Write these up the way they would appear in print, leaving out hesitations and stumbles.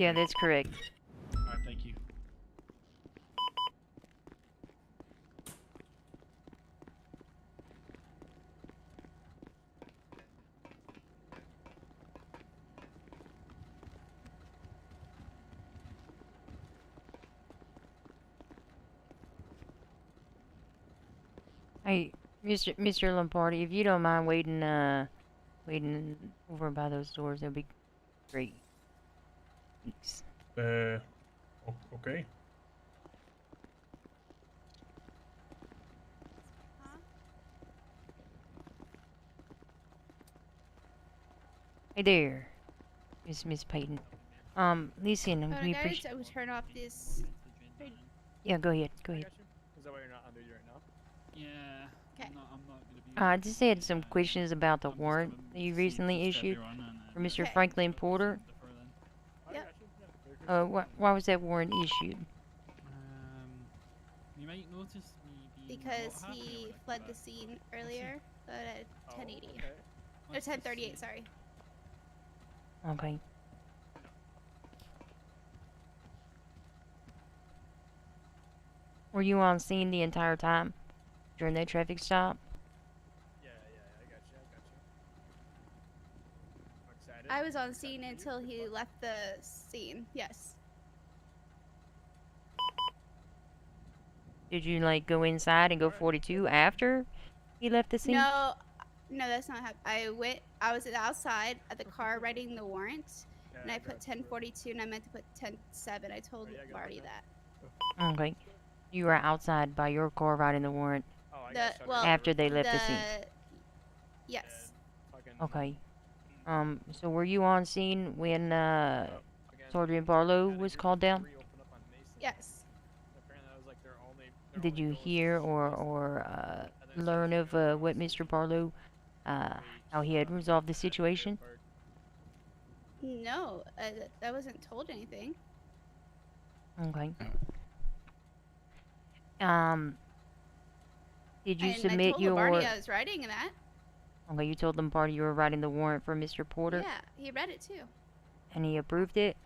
Yeah, that's correct. Alright, thank you. Hey, Mr. Lombardi, if you don't mind waiting over by those doors, that'd be great. Thanks. Okay. Hey there, Miss Peyton. Listen, we appreciate. I would turn off this. Yeah, go ahead. Go ahead. Is that why you're not under right now? Yeah. Okay. I'm not gonna be. I just had some questions about the warrant that you recently issued for Mr. Okay. Franklin Porter. Yep. Why was that warrant issued? You might notice me being Because not happy he about fled that. the scene earlier, but at 1080. Okay. Or 1038, sorry. Okay. Were you on scene the entire time during that traffic stop? Yeah, I got you. I'm excited. I was on scene until he left the scene, yes. Did you like go inside and go 42 after he left the scene? No, that's not how. I was outside at the car writing the warrant, and I put 1042 and I meant to put 10:07. I told Lombardi that. Okay. You were outside by your car writing the warrant after they left the scene. Yes. Okay. So were you on scene when Sergeant Barlow was called down? Yes. Did you hear or learn of what Mr. Barlow, how he had resolved the situation? No, I wasn't told anything. Okay. Did you And submit I told your... Lombardi I was writing that. Okay, you told Lombardi you were writing the warrant for Mr. Porter? Yeah, he read it too. And he approved it?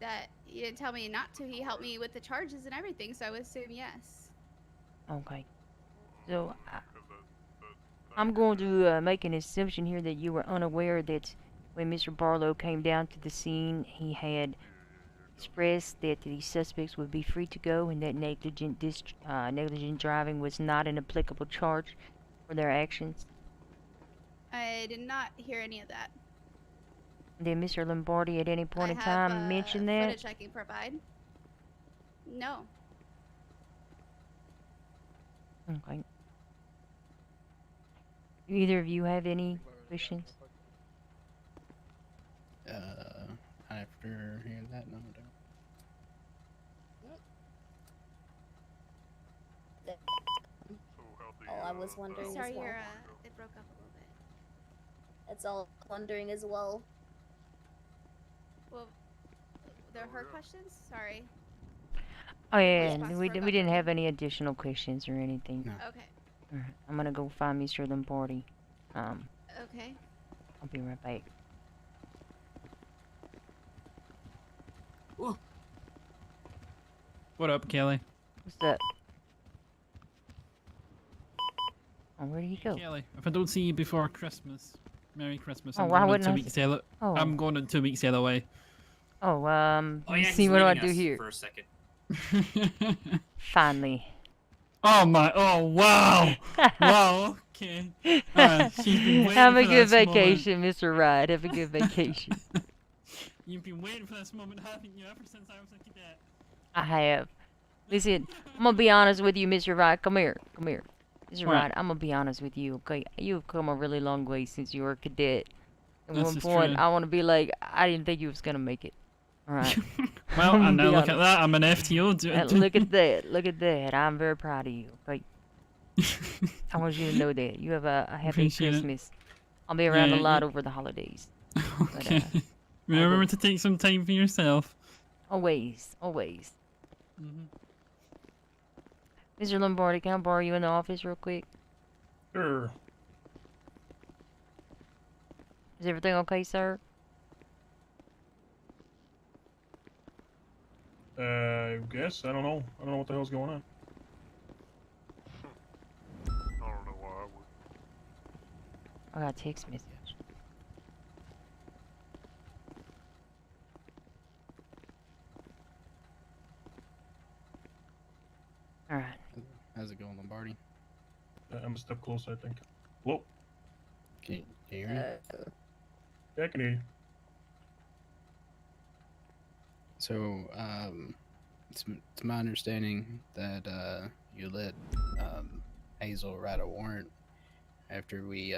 That he didn't tell me not to. He helped me with the charges and everything, so I would assume yes. Okay. So, I'm going to make an assumption here that you were unaware that when Mr. Barlow came down to the scene, he had expressed that the suspects would be free to go and that negligent driving was not an applicable charge for their actions. I did not hear any of that. Did Mr. Lombardi at any point in time mention that? Footage I can provide. No. Okay. Do either of you have any questions? After hearing that, no, I don't. Oh, I was wondering Sorry, as well. it broke up a little bit. That's all wondering as well. Well, they're her questions? Sorry. Oh yeah, Response we broke up didn't for have me. any additional questions or anything. No. Okay. Alright, I'm gonna go find Mr. Lombardi. Okay. I'll be right back. What up, Kelly? What's up? Oh, where did he go? Kelly, if I don't see you before Christmas, Merry Christmas. Oh, I'm why going on wouldn't 2 I weeks LA. Oh. I'm going on 2 weeks LOA. Oh, Oh let me yeah, see, he's what do I leaving do us here? for a second. Finally. Oh my! Oh wow! Wow. Okay. She's been waiting Have a for good this moment. vacation, Mr. Wright. Have a good vacation. You've been waiting for this moment, haven't you? Ever since I was a cadet. I have. Listen, I'm gonna be honest with you, Mr. Wright. Come here. Come here. Mr. What? Wright, I'm gonna be honest with you, okay? You've come a really long way since you were a cadet. At This one is point, true. I want to be like, I didn't think you was gonna make it. Alright. Well, and now Be look at honest. that. I'm an FTO. Look at that. Look at that. I'm very proud of you, okay? I want you to know that. You have a happy Appreciate it. Christmas. I'll be around Yeah, a lot yeah. over the holidays. Okay. Remember to take some time for yourself. Always. Always. Mhm. Mr. Lombardi, can I borrow you in the office real quick? Sure. Is everything okay, sir? I guess. I don't know. I don't know what the hell's going on. I don't know why I would. I got a text message. Alright. How's it going, Lombardi? I'm a step closer, I think. Whoa. Can you hear me? Yeah, I can hear you. So, it's my understanding that you let Hazel write a warrant after we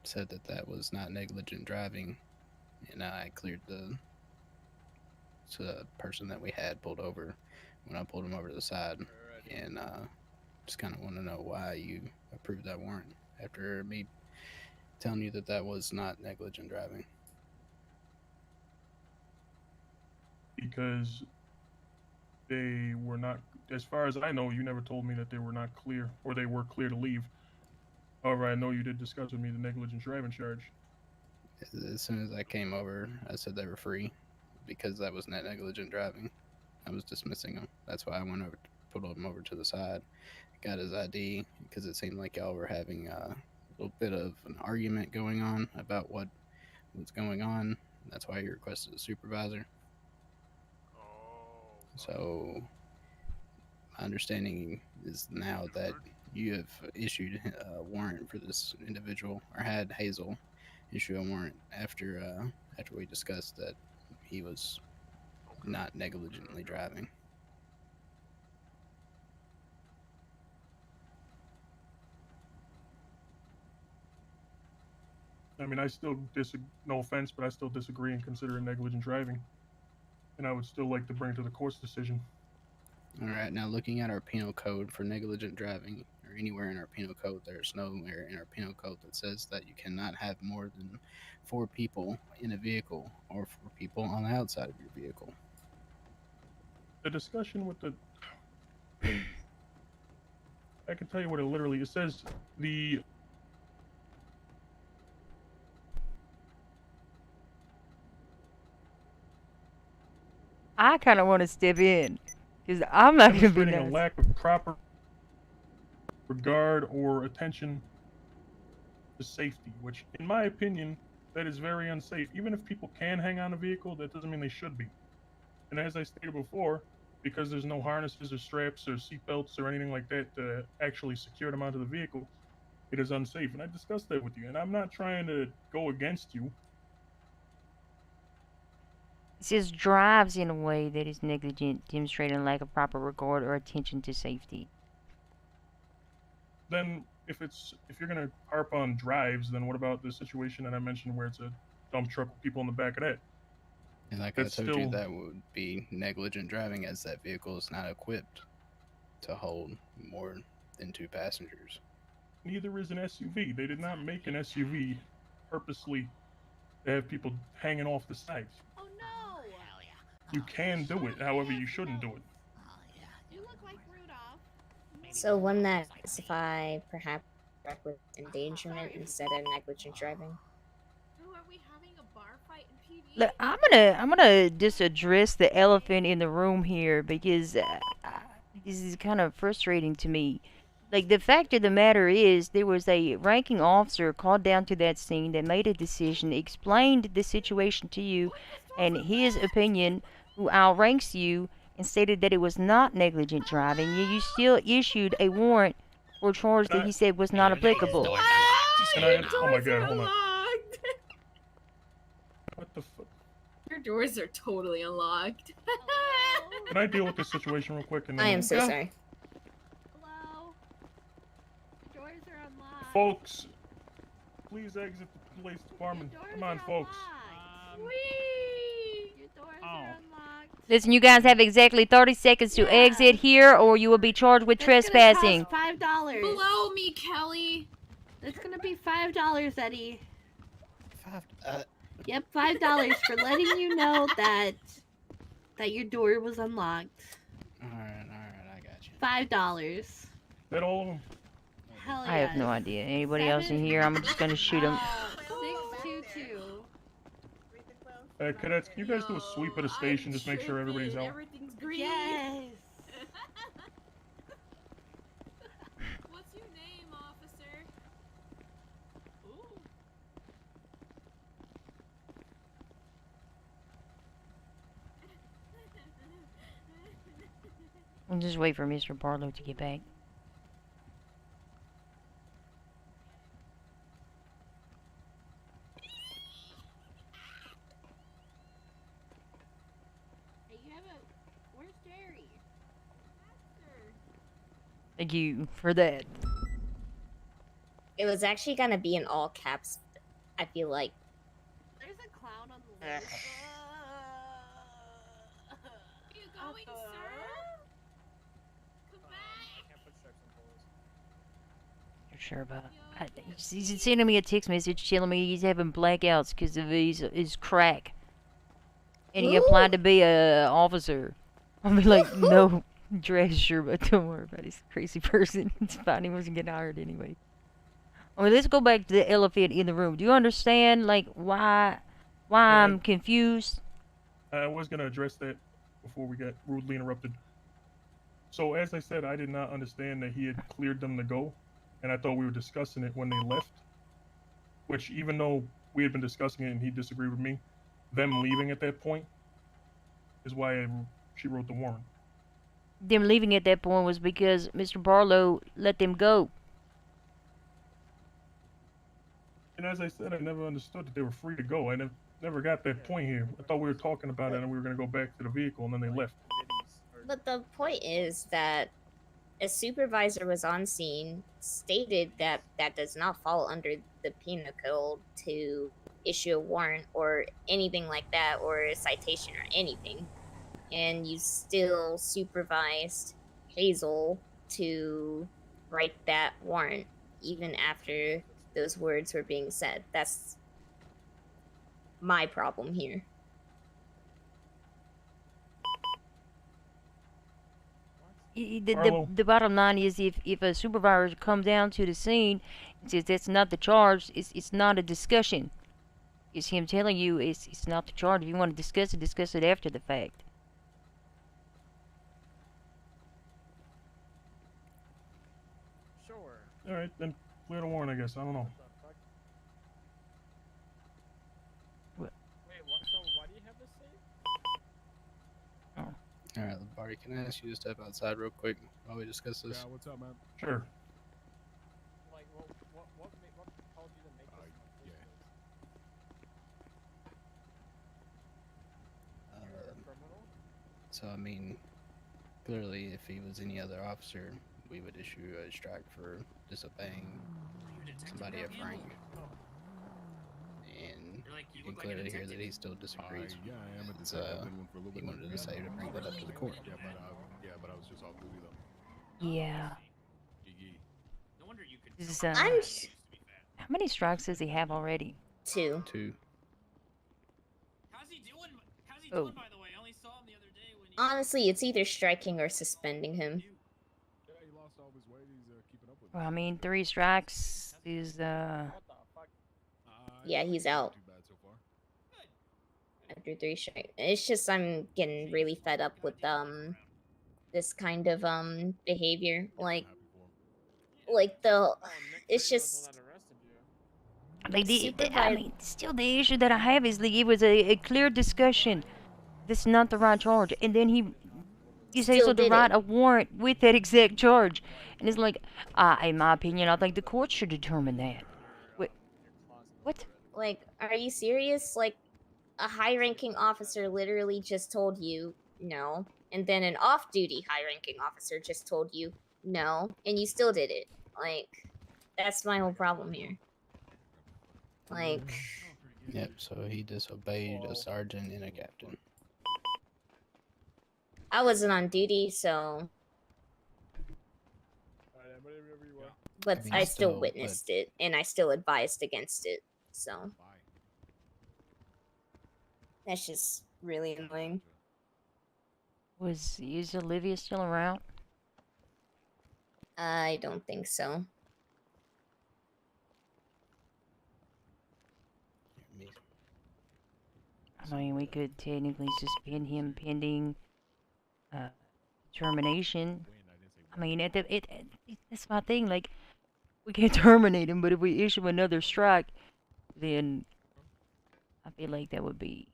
said that that was not negligent driving, and I cleared the person that we had pulled over when I pulled him over to the side, and just kind of want to know why you approved that warrant after me telling you that that was not negligent driving. Because they were not, as far as I know, you never told me that they were not clear, or they were clear to leave. However, I know you did discuss with me the negligent driving charge. As soon as I came over, I said they were free because that was not negligent driving. I was dismissing them. That's why I went over to put him over to the side, got his ID, because it seemed like y'all were having a little bit of an argument going on about what was going on. That's why you requested a supervisor. Oh. So my understanding is now that you have issued a warrant for this individual, or had Hazel issue a warrant after we discussed that he was not negligently driving. I mean, I still no offense, but I still disagree and consider it negligent driving. And I would still like to bring it to the court's decision. All right, now looking at our penal code for negligent driving, or anywhere in our penal code, there's nowhere in our penal code that says that you cannot have more than 4 people in a vehicle or 4 people on the outside of your vehicle. The discussion with the... I can tell you what it literally... It says the... I kind of want to step in, because I'm not going to be demonstrating a nice. lack of proper regard or attention to safety, which, in my opinion, that is very unsafe. Even if people can hang on a vehicle, that doesn't mean they should be. And as I stated before, because there's no harnesses or straps or seatbelts or anything like that to actually secure them onto the vehicle, it is unsafe. And I discussed that with you, and I'm not trying to go against you. It says drives in a way that is negligent, demonstrating a lack of proper regard or attention to safety. Then, if you're gonna harp on drives, then what about the situation that I mentioned where it's a dump truck with people in the back of that? And like That's I told you, still- that would be negligent driving, as that vehicle is not equipped to hold more than 2 passengers. Neither is an SUV. They did not make an SUV purposely to have people hanging off the sides. Oh no! You can do it, however, you shouldn't do it. You look like Rudolph. So wouldn't that specify perhaps reckless endangerment instead of negligent driving? Who are we having a bar fight in PD? Look, I'm gonna just address the elephant in the room here, because this is kind of frustrating to me. Like, the fact of the matter is, there was a ranking officer called down to that scene that made a decision, explained the situation to you, and his opinion, who outranks you, and stated that it was not negligent driving. You still issued a warrant for a charge that he said was not applicable. And oh my god, hold on. What the fuck? Your doors are totally unlocked. Can I deal with this situation real quick? And then I am so sorry. Hello? The doors are unlocked. Folks, please exit the police department. Your doors Come on, are folks. unlocked. Whee! Your doors are unlocked. Listen, you guys have exactly 30 seconds to exit here, or you will be charged with trespassing. That's gonna cost $5. Blow me, Kelly. That's gonna be $5, Eddie. 5. Yep, $5 for letting you know that your door was unlocked. All right, I got you. $5. That all of them? Hell yeah. I have no idea. Anybody else in here? I'm just gonna shoot them. 622. Cadets, can you guys do a sweep of the station? Just make sure everybody's out. Everything's agree. Yes. What's your name, officer? Ooh. We'll just wait for Mr. Barlow to get back. Hey, you have a. Where's Jerry? Thank you for that. It was actually gonna be in all caps. I feel like. There's a clown on the list. Where you going, sir? Come back. You're sure about he's sending me a text message telling me he's having blackouts because of his crack. And he applied to be a officer. I'll be like, no, dress sure, but don't worry about it. He's a crazy person. It's fine. He wasn't getting hired anyway. I mean, let's go back to the elephant in the room. Do you understand, like, why I'm confused? I was going to address that before we got rudely interrupted. So, as I said, I did not understand that he had cleared them to go, and I thought we were discussing it when they left. Which, even though we had been discussing it and he disagreed with me, them leaving at that point is why she wrote the warrant. Them leaving at that point was because Mr. Barlow let them go. And as I said, I never understood that they were free to go. I never got that point here. I thought we were talking about it and we were going to go back to the vehicle, and then they left. But the point is that a supervisor was on scene, stated that that does not fall under the penal code to issue a warrant or anything like that, or a citation or anything. And you still supervised Hazel to write that warrant even after those words were being said. That's my problem here. The bottom line is if a supervisor comes down to the scene and says that's not the charge, it's not a discussion. It's him telling you it's not the charge. If you want to discuss it after the fact. Sure. Alright, then clear the warrant, I guess. I don't know. Wait, what? So why do you have this saved? Alright, Lombardi, can I ask you to step outside real quick while we discuss this? Yeah, what's up, man? Sure. Like, well, what caused you to make this? You're a criminal? So, I mean, clearly, if he was any other officer, we would issue a strike for disobeying somebody of rank. And you can clearly hear that he still disagrees. Yeah, I am a So, detective. I've been one for a little he bit. wanted to say to bring that up to the court. Yeah, but I was just off duty though. Yeah. No wonder you could. This is, how many strikes does he have already? 2. 2. How's he doing? How's he Oh. doing, by the way? I only saw him the other day when he. Honestly, it's either striking or suspending him. Yeah, he lost all his weight. He's keeping up with Well, I mean, 3 strikes is What the fuck? Yeah, he's out. Too bad so far. After 3 strikes. It's just I'm getting really fed up with this kind of behavior. Like the it's just like I mean, still the issue that I have is like it was a clear discussion. This is not the right charge, and then he says so to write a warrant with that exact charge, and it's like, in my opinion, I think the court should determine that. Wait, what? Like, are you serious? Like, a high-ranking officer literally just told you no, and then an off-duty high-ranking officer just told you no, and you still did it. Like, that's my whole problem here. Like, Yep, so he disobeyed a sergeant and a captain. I wasn't on duty, so, but mean, I still still, witnessed it, and I still advised against it. So that's just really annoying. Is Olivia still around? I don't think so. I mean, we could technically suspend him pending uh, determination. I mean, that's my thing. Like, we can't terminate him, but if we issue another strike, then I feel like that would be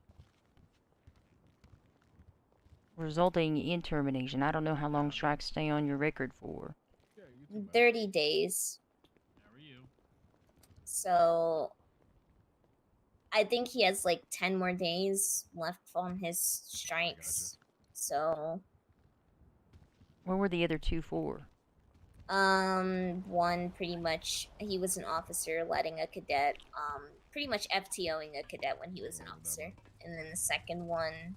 resulting in termination. I don't know how long strikes stay on your record for. 30 days. So I think he has like 10 more days left on his strikes. So What were the other two for? one pretty much he was an officer letting a cadet pretty much FTOing a cadet when he was an officer. And then the second one,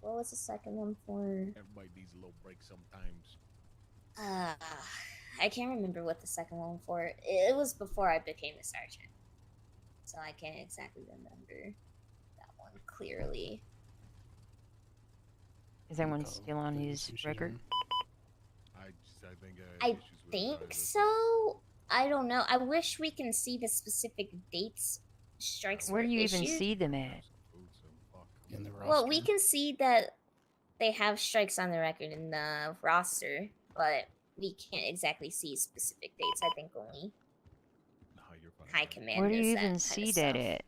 what was the second one for? Everybody needs a little break sometimes. I can't remember what the second one for. It was before I became a sergeant, so I can't exactly remember that one clearly. Is that one still on his record? I think so. I don't know. I wish we can see the specific dates strikes Where were do you issued. even see them at? In the roster. Well, we can see that they have strikes on the record in the roster, but we can't exactly see specific dates. I think only high command. Where do you knows that even kind see of that stuff. at?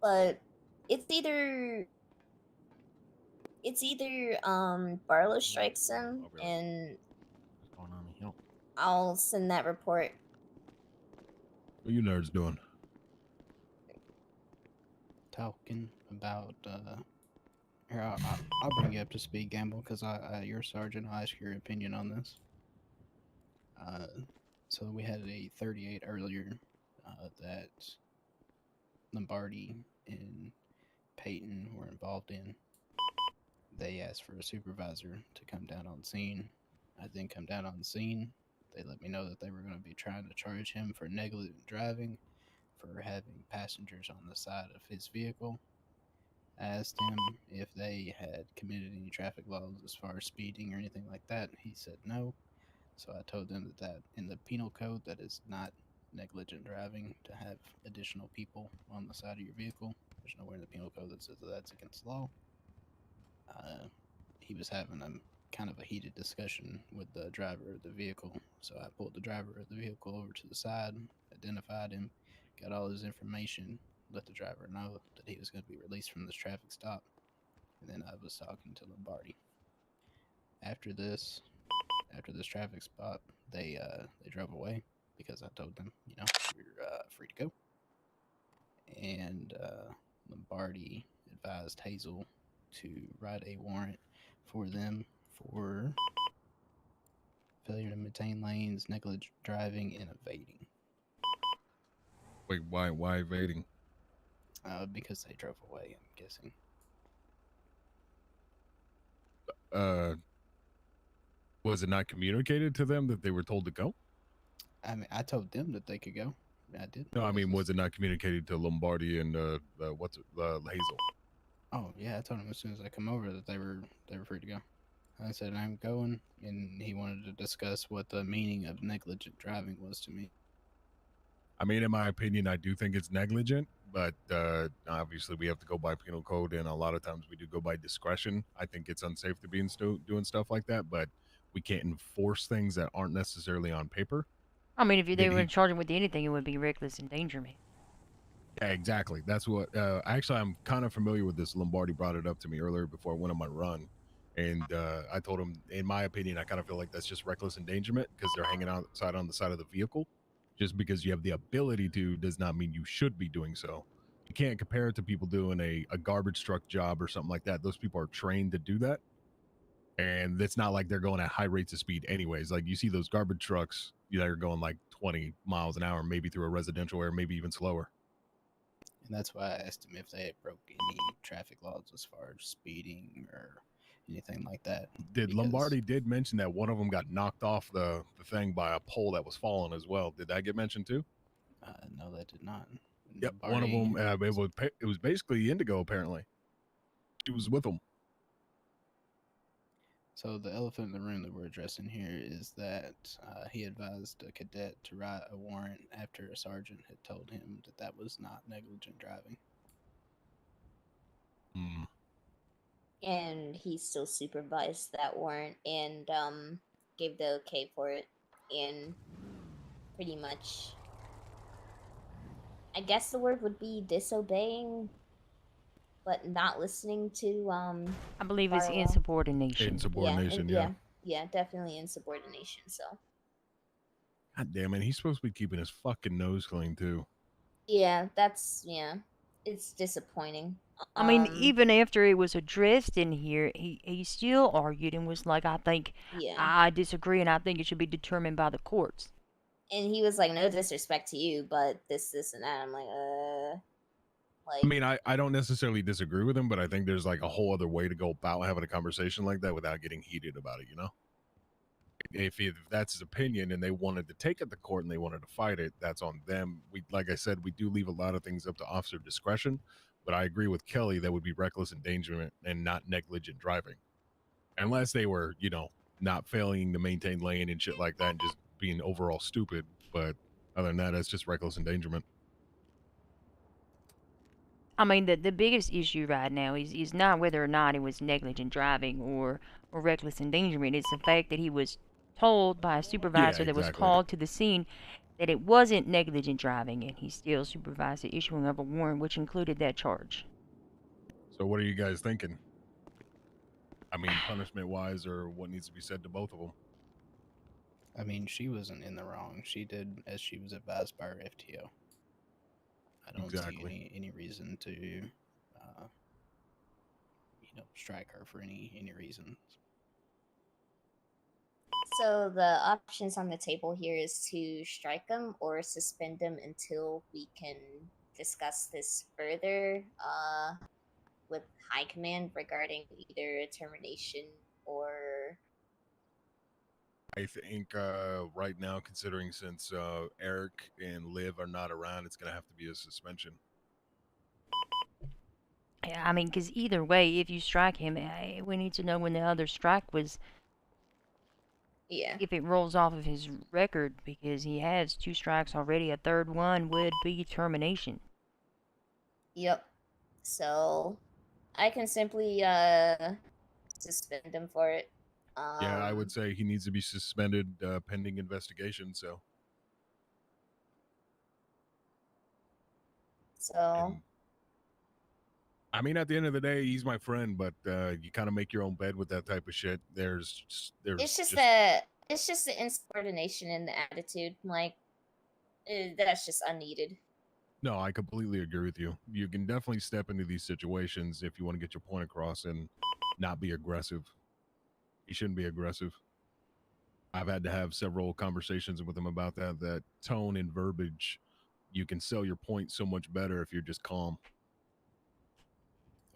But it's either Barlow strikes him, and I'll send that report. What you nerds doing? Talking about here, I'll bring you up to speed, Gamble, because you're a sergeant. I'll ask your opinion on this. So we had a 38 earlier that Lombardi and Peyton were involved in. They asked for a supervisor to come down on scene. I didn't come down on the scene. They let me know that they were going to be trying to charge him for negligent driving, for having passengers on the side of his vehicle. I asked him if they had committed any traffic laws as far as speeding or anything like that. He said no. So I told them that in the penal code, that is not negligent driving to have additional people on the side of your vehicle. There's nowhere in the penal code that says that that's against the law. He was having kind of a heated discussion with the driver of the vehicle. So I pulled the driver of the vehicle over to the side, identified him, got all his information, let the driver know that he was going to be released from this traffic stop, and then I was talking to Lombardi. After this traffic spot, they drove away because I told them, you're free to go. And Lombardi advised Hazel to write a warrant for them for failure to maintain lanes, negligent driving, and evading. Wait, why evading? Because they drove away, I'm guessing. Was it not communicated to them that they were told to go? I mean, I told them that they could go. I did. No, I mean, was it not communicated to Lombardi and Hazel? Oh yeah, I told him as soon as I come over that they were free to go. I said I'm going, and he wanted to discuss what the meaning of negligent driving was to me. I mean, in my opinion, I do think it's negligent, but obviously we have to go by penal code, and a lot of times we do go by discretion. I think it's unsafe to be doing stuff like that, but we can't enforce things that aren't necessarily on paper. I mean, if they were in charge with anything, it would be reckless endangerment. Yeah, exactly. That's what. Actually, I'm kind of familiar with this. Lombardi brought it up to me earlier before I went on my run, and I told him, in my opinion, I kind of feel like that's just reckless endangerment because they're hanging outside on the side of the vehicle. Just because you have the ability to does not mean you should be doing so. You can't compare it to people doing a garbage truck job or something like that. Those people are trained to do that. And it's not like they're going at high rates of speed anyways. Like you see those garbage trucks that are going like 20 miles an hour, maybe through a residential area, maybe even slower. And that's why I asked him if they had broke any traffic laws as far as speeding or anything like that. Lombardi did mention that one of them got knocked off the thing by a pole that was falling as well. Did that get mentioned too? No, that did not. Yep, one of them. It was basically Indigo. Apparently, she was with them. So the elephant in the room that we're addressing here is that he advised a cadet to write a warrant after a sergeant had told him that that was not negligent driving. and he still supervised that warrant and gave the okay for it, and pretty much, I guess the word would be disobeying, but not listening to I believe it's Barlow. insubordination. Insubordination, yeah. Yeah, definitely insubordination. So God damn it, he's supposed to be keeping his fucking nose clean too. yeah, it's disappointing. I mean, even after it was addressed in here, he still argued and was like, Yeah. I disagree and I think it should be determined by the courts. And he was like, no disrespect to you, but this, and that. I'm like, I mean, I don't necessarily disagree with him, but I think there's like a whole other way to go about having a conversation like that without getting heated about it, you know? If that's his opinion and they wanted to take it to court and they wanted to fight it, that's on them. We, like I said, we do leave a lot of things up to officer discretion, but I agree with Kelly that would be reckless endangerment and not negligent driving. Unless they were, you know, not failing to maintain lane and shit like that and just being overall stupid. But other than that, it's just reckless endangerment. I mean, the biggest issue right now is not whether or not it was negligent driving or reckless endangerment. It's the fact that he was told by a supervisor that was called to the scene that it wasn't negligent driving, and he still supervised the issuing of a warrant, which included that charge. So what are you guys thinking? I mean, punishment-wise, or what needs to be said to both of them? I mean, she wasn't in the wrong. She did as she was advised by her FTO. I don't see any reason to, strike her for any reason. So the options on the table here is to strike them or suspend them until we can discuss this further with high command regarding either a termination or... I think right now, considering since Eric and Liv are not around, it's going to have to be a suspension. Yeah, I mean, because either way, if you strike him, we need to know when the other strike was. Yeah. If it rolls off of his record, because he has 2 strikes already, a third one would be termination. Yep. So I can simply suspend him for it. Yeah, I would say he needs to be suspended pending investigation. So. And, I mean, at the end of the day, he's my friend, but you kind of make your own bed with that type of shit. It's just the insubordination in the attitude. Like, that's just unneeded. No, I completely agree with you. You can definitely step into these situations if you want to get your point across and not be aggressive. He shouldn't be aggressive. I've had to have several conversations with him about that. That tone and verbiage, you can sell your point so much better if you're just calm.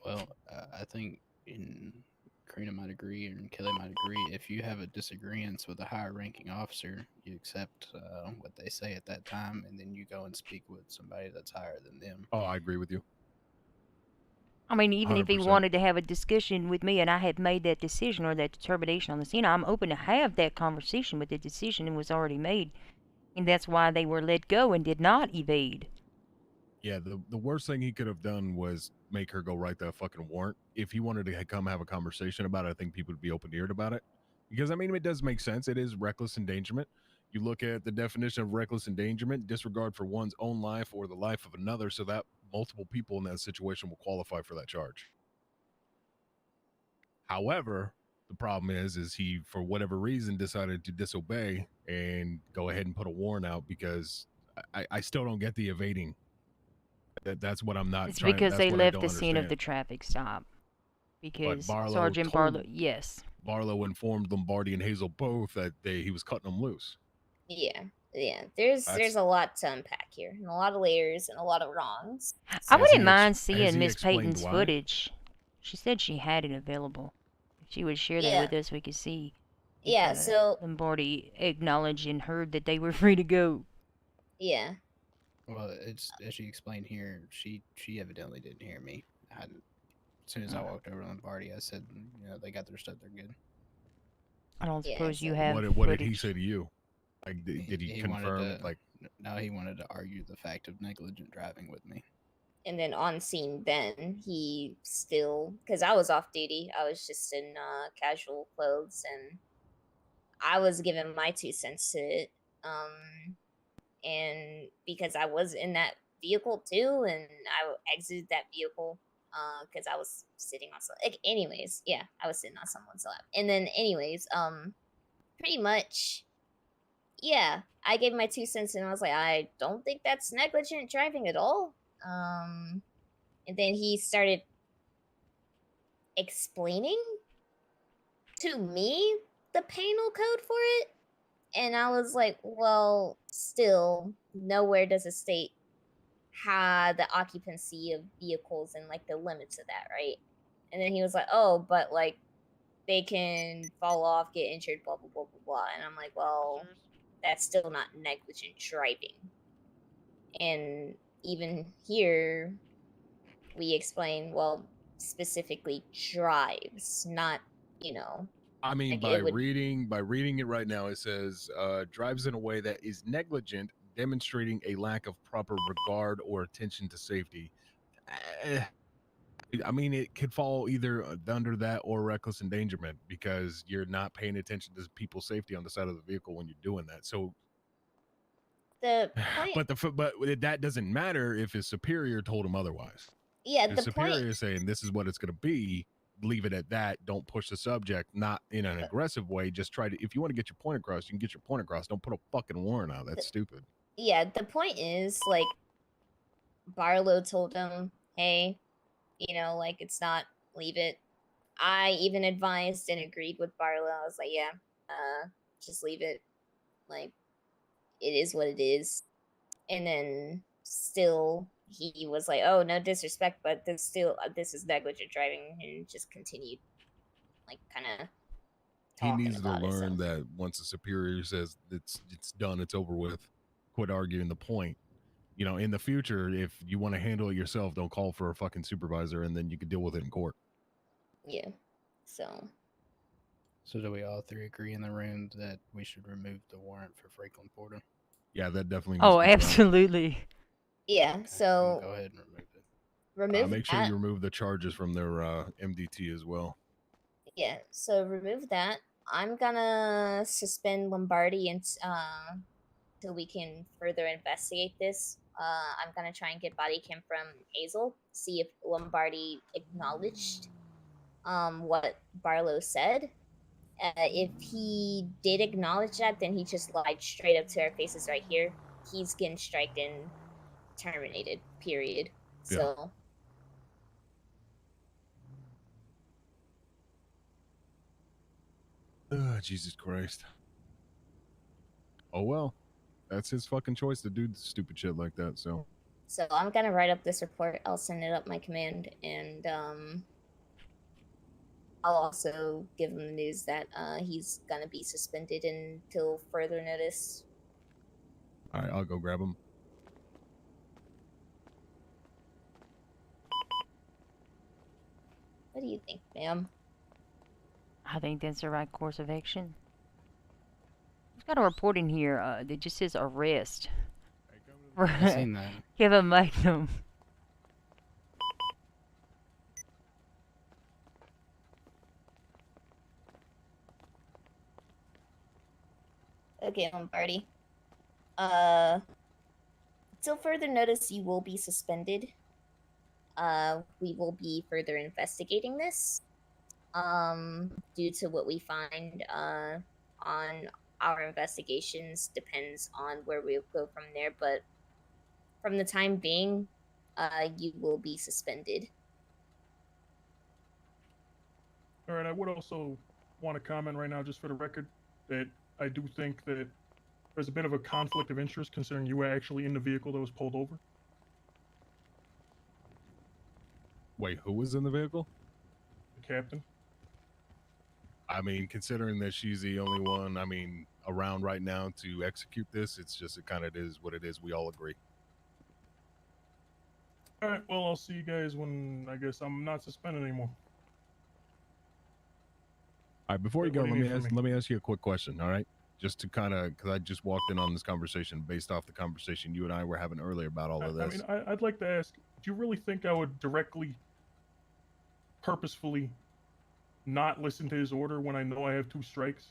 Well, I think Karina might agree and Kelly might agree. If you have a disagreement with a higher ranking officer, you accept what they say at that time, and then you go and speak with somebody that's higher than them. Oh, I agree with you. I mean, even 100%. if he wanted to have a discussion with me and I had made that decision or that determination on the scene, I'm open to have that conversation, but the decision was already made. And that's why they were let go and did not evade. Yeah, the worst thing he could have done was make her go write that fucking warrant. If he wanted to come have a conversation about it, I think people would be open-eared about it. Because, I mean, it does make sense. It is reckless endangerment. You look at the definition of reckless endangerment, disregard for one's own life or the life of another, so that multiple people in that situation will qualify for that charge. However, the problem is he, for whatever reason, decided to disobey and go ahead and put a warrant out because I still don't get the evading. That's what I'm not it's trying. Because that's they what left I the don't scene of understand. the traffic stop. Because Barlow Sergeant Barlow, yes. Barlow informed Lombardi and Hazel both that he was cutting them loose. Yeah. There's a lot to unpack here, and a lot of layers and a lot of wrongs. I wouldn't mind seeing Miss Peyton's footage. She said she had it available. If she would share that with us, we could see. Yeah, so Lombardi acknowledged and heard that they were free to go. Yeah. Well, it's as she explained here. She evidently didn't hear me. As soon as I walked over to Lombardi, I said, they got their stuff. They're good. I don't suppose you have. What did he say to you? Like, did he confirm? No, he wanted to argue the fact of negligent driving with me. And then on scene, then he still, because I was off duty, I was just in casual clothes, and I was giving my 2 cents to it. And because I was in that vehicle too, and I exited that vehicle because I was sitting on like, anyways, yeah, I was sitting on someone's lap, and then anyways, pretty much, yeah, I gave my 2 cents, and I was like, I don't think that's negligent driving at all. And then he started explaining to me the penal code for it. And I was like, well, still, nowhere does it state how the occupancy of vehicles and like the limits of that, right? And then he was like, oh, but like they can fall off, get injured, blah, blah, blah, blah, blah. And I'm like, well, that's still not negligent driving. And even here, we explain, well, specifically drives, not, you know. I mean, like, by it would- reading it right now, it says drives in a way that is negligent, demonstrating a lack of proper regard or attention to safety. Eh, I mean, it could fall either under that or reckless endangerment because you're not paying attention to people's safety on the side of the vehicle when you're doing that. So, the point, but that doesn't matter if his superior told him otherwise. yeah, His the superior point, is saying this is what it's going to be. Leave it at that. Don't push the subject, not in an aggressive way. Just try to, if you want to get your point across, you can get your point across. Don't put a fucking warrant out. That's stupid. yeah, the point is, like, Barlow told him, hey, you know, like, it's not, leave it. I even advised and agreed with Barlow. I was like, yeah, just leave it. Like, it is what it is. And then still, he was like, oh, no disrespect, but this is negligent driving, and just continued, like, kind of He talking needs to about it. learn that once a superior says it's done, it's over with. Quit arguing the point. You know, in the future, if you want to handle it yourself, don't call for a fucking supervisor, and then you can deal with it in court. Yeah. So do we all three agree in the room that we should remove the warrant for Franklin Porter? Yeah, that definitely. Needs Oh, to be done. absolutely. yeah. Okay, So go ahead and remove it. remove Make sure that. you remove the charges from their MDT as well. Yeah. So remove that. I'm gonna suspend Lombardi and till we can further investigate this. I'm gonna try and get body cam from Hazel, see if Lombardi acknowledged what Barlow said. If he did acknowledge that, then he just lied straight up to our faces right here. He's getting striked and terminated. Period. Yeah. So Jesus Christ. Oh well, that's his fucking choice to do stupid shit like that. So I'm gonna write up this report. I'll send it up my command, and I'll also give him the news that he's gonna be suspended until further notice. all right, I'll go grab him. What do you think, ma'am? I think that's the right course of action. I've got a report in here that just says arrest. I've seen that. Give a magnum. Okay, Lombardi. Till further notice, you will be suspended. We will be further investigating this. Due to what we find on our investigations, depends on where we'll go from there. But from the time being, you will be suspended. All right, I would also want to comment right now, just for the record, that I do think that there's a bit of a conflict of interest considering you were actually in the vehicle that was pulled over. Wait, who was in the vehicle? The captain. I mean, considering that she's the only one, I mean, around right now to execute this, it's just, it kind of is what it is. We all agree. All right, well, I'll see you guys when I guess I'm not suspended anymore. All right, before you What go, do you need from me? let me ask you a quick question. All right, just to kind of, because I just walked in on this conversation based off the conversation you and I were having earlier about all of I this. mean, I'd like to ask, do you really think I would directly, purposefully not listen to his order when I know I have 2 strikes?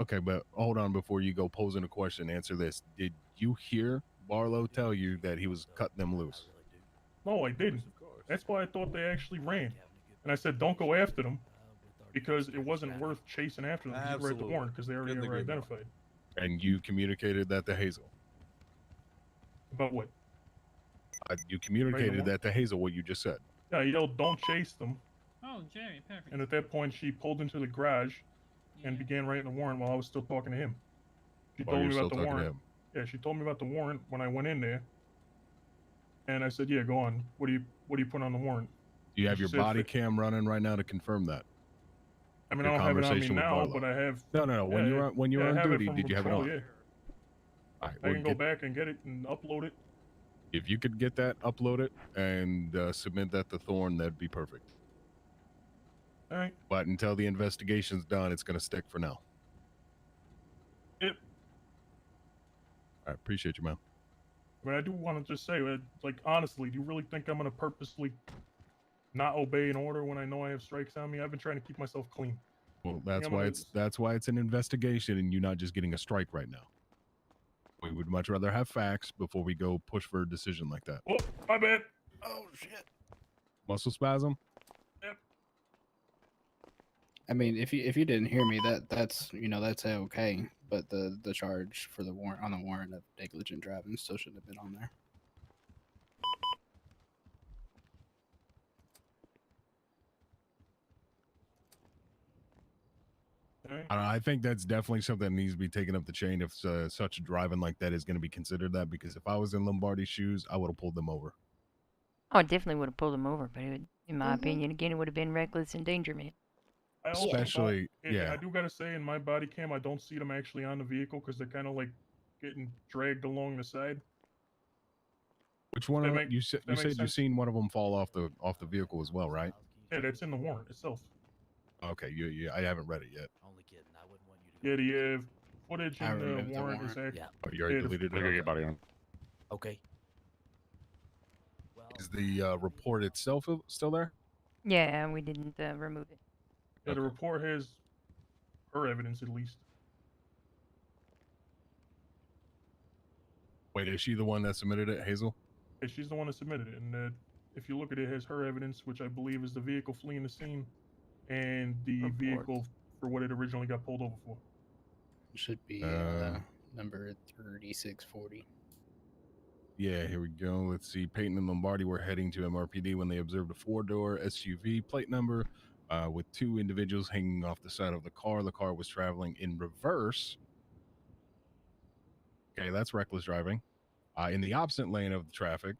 Okay, but hold on before you go posing a question. Answer this. Did you hear Barlow tell you that he was cutting them loose? No, I didn't. That's why I thought they actually ran. And I said, don't go after them because it wasn't worth chasing after them. You read the warrant because they already were identified. And you communicated that to Hazel? About what? You communicated that to Hazel, what you just said. Yeah, I yelled, don't chase them. Oh, Jerry, perfect. And at that point, she pulled into the garage and began writing the warrant while I was still talking to him. She While told you're me about still the talking to warrant. Yeah, she told me about the warrant when I went in there. And I said, yeah, go on. What do you put on the warrant? Do you have She your said body cam running right now to confirm that? I mean, Your I don't have it on me conversation with now, Barlow. but I have. No. When you were on I have it duty, from did you have it patrol, on? Yeah. All right, I can go back and get it and upload it. If you could get that, upload it, and submit that to Thorne, that'd be perfect. All right. But until the investigation's done, it's going to stick for now. Yep. I appreciate you, man. But I do want to just say, like, honestly, do you really think I'm going to purposely not obey an order when I know I have strikes on me? I've been trying to keep myself clean. Well, that's why it's an investigation and you're not just getting a strike right now. We would much rather have facts before we go push for a decision like that. Oh, my bad. Oh, shit. Muscle spasm? Yep. I mean, if you didn't hear me, that's okay. But the charge for the warrant of negligent driving still shouldn't have been on there. I think that's definitely something that needs to be taken up the chain if such driving like that is going to be considered that, because if I was in Lombardi's shoes, I would have pulled them over. Oh, I definitely would have pulled him over, but in my opinion, again, it would have been reckless endangerment. I also Especially, thought, I do got to say, in my body cam, I don't see them actually on the vehicle because they're kind of like getting dragged along the side. Which one? You said you've seen one of them fall off the vehicle as well, right? Yeah, that's in the warrant itself. Okay, I haven't read it yet. Only kidding. I wouldn't want you to. Yeah, the footage in the warrant is actually. Yeah. Oh, you already deleted it. Get body on. Okay. Is the report itself still there? Yeah, we didn't remove it. Yeah, the report has her evidence at least. Wait, is she the one that submitted it, Hazel? Yeah, she's the one that submitted it, and if you look at it, it has her evidence, which I believe is the vehicle fleeing the scene, and the vehicle for what it originally got pulled over for. It should be number 3640. Yeah, here we go. Let's see. Peyton and Lombardi were heading to MRPD when they observed a 4-door SUV plate number with 2 individuals hanging off the side of the car. The car was traveling in reverse. Okay, that's reckless driving. In the opposite lane of the traffic,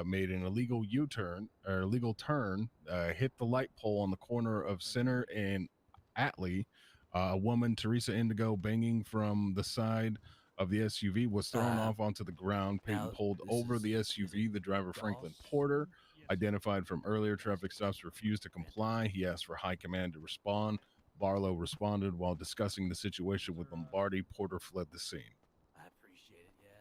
made an illegal U-turn or illegal turn, hit the light pole on the corner of Center and Atlee. A woman, Teresa Indigo, banging from the side of the SUV, was thrown off onto the ground. Peyton pulled over the SUV. The driver, Franklin Porter, identified from earlier traffic stops, refused to comply. He asked for high command to respond. Barlow responded while discussing the situation with Lombardi. Porter fled the scene.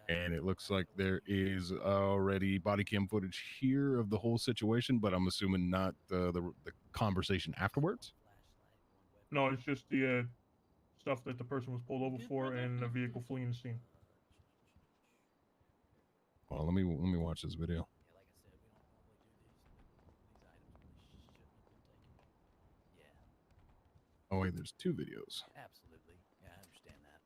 And it looks like there is already body cam footage here of the whole situation, but I'm assuming not the conversation afterwards. No, it's just the stuff that the person was pulled over for and the vehicle fleeing the scene. Well, let me watch this video. Oh wait, there's 2 videos. Absolutely. Yeah, I understand that.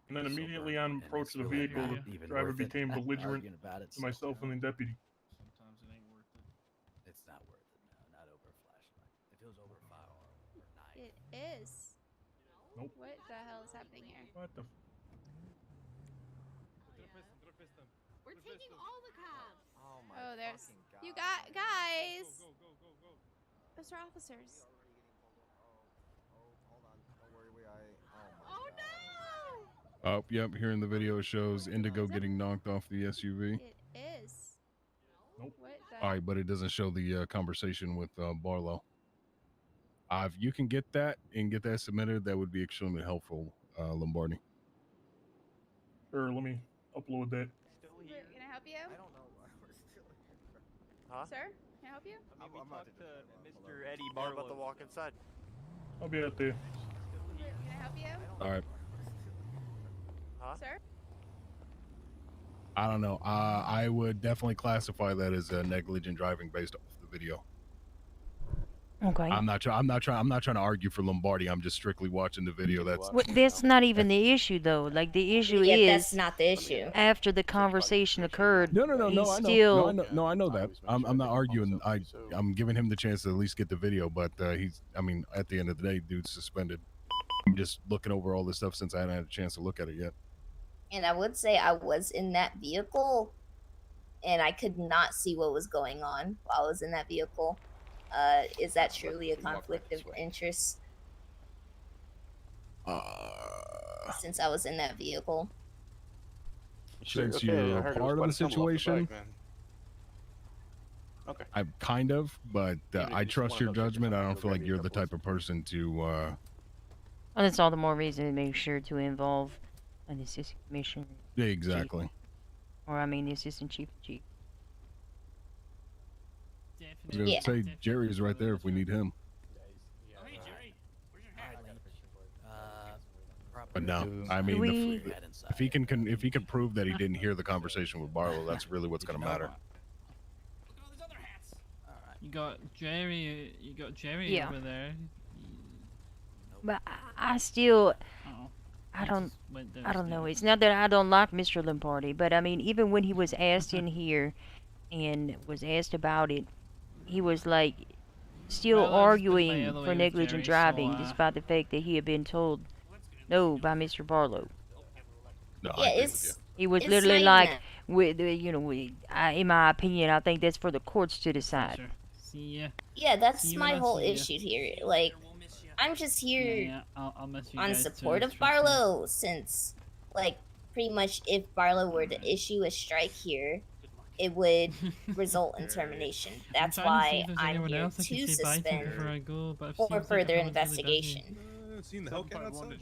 And then immediately on approach to the vehicle, the driver became belligerent to myself and the deputy. Sometimes it ain't worth it. It's not worth it. No, not over a flashlight. If it was over a firearm or a knife. It is. Nope. What the hell is happening here? What the? We're taking all the cops. Oh, there's. You got guys. Mr. Officers. Oh no! Oh, yep. Here in the video it shows Indigo getting knocked off the SUV. It is. Nope. What the? All right, but it doesn't show the conversation with Barlow. If you can get that and get that submitted, that would be extremely helpful, Lombardi. Sure, let me upload that. Can I help you? I don't know why we're still here. Huh? Sir, can I help you? I mean, we talked to Mr. Eddie Barlow. About the walk inside. I'll be out there. Can I help you? All right. Huh? Sir? I don't know. I would definitely classify that as negligent driving based off the video. Okay. I'm not trying to argue for Lombardi. I'm just strictly watching the video. That's not even the issue, though. Like, the issue Yeah, is that's not the issue. after the conversation occurred. No. he's I know. still. I know that. I'm not arguing. I'm giving him the chance to at least get the video. But he's. I mean, at the end of the day, dude's suspended. I'm just looking over all this stuff since I hadn't had a chance to look at it yet. And I would say I was in that vehicle, and I could not see what was going on while I was in that vehicle. Is that truly a conflict of interest? Since I was in that vehicle. Since you're a part of the situation, okay. I kind of, but I trust your judgment. I don't feel like you're the type of person to. Well, that's all the more reason to make sure to involve an assistant commissioner. Yeah, exactly. Chief. Or I mean, the assistant chief of chief. I was gonna say Jerry's right there if we need him. But no, I mean, if he can prove that he didn't hear the conversation with Barlow, that's really what's gonna matter. You got Jerry. Yeah. Over there. But I still. Oh. I don't know. It's not that I don't like Mr. Lombardi, but I mean, even when he was asked in here and was asked about it, he was like still arguing for negligent driving, despite the fact that he had been told no by Mr. Barlow. No, Yeah, he was literally like, in my opinion, I think that's for the courts to decide. See ya. Yeah, that's See you my when I whole see ya. issue here. Like, I'm just here Yeah, I'll miss you on guys support too, of trust me. Barlow, since, like, pretty much if Barlow were to issue a strike here, it would result in termination. That's why I'm here to suspend before I go, but for further investigation. Seen the Hellcat outside?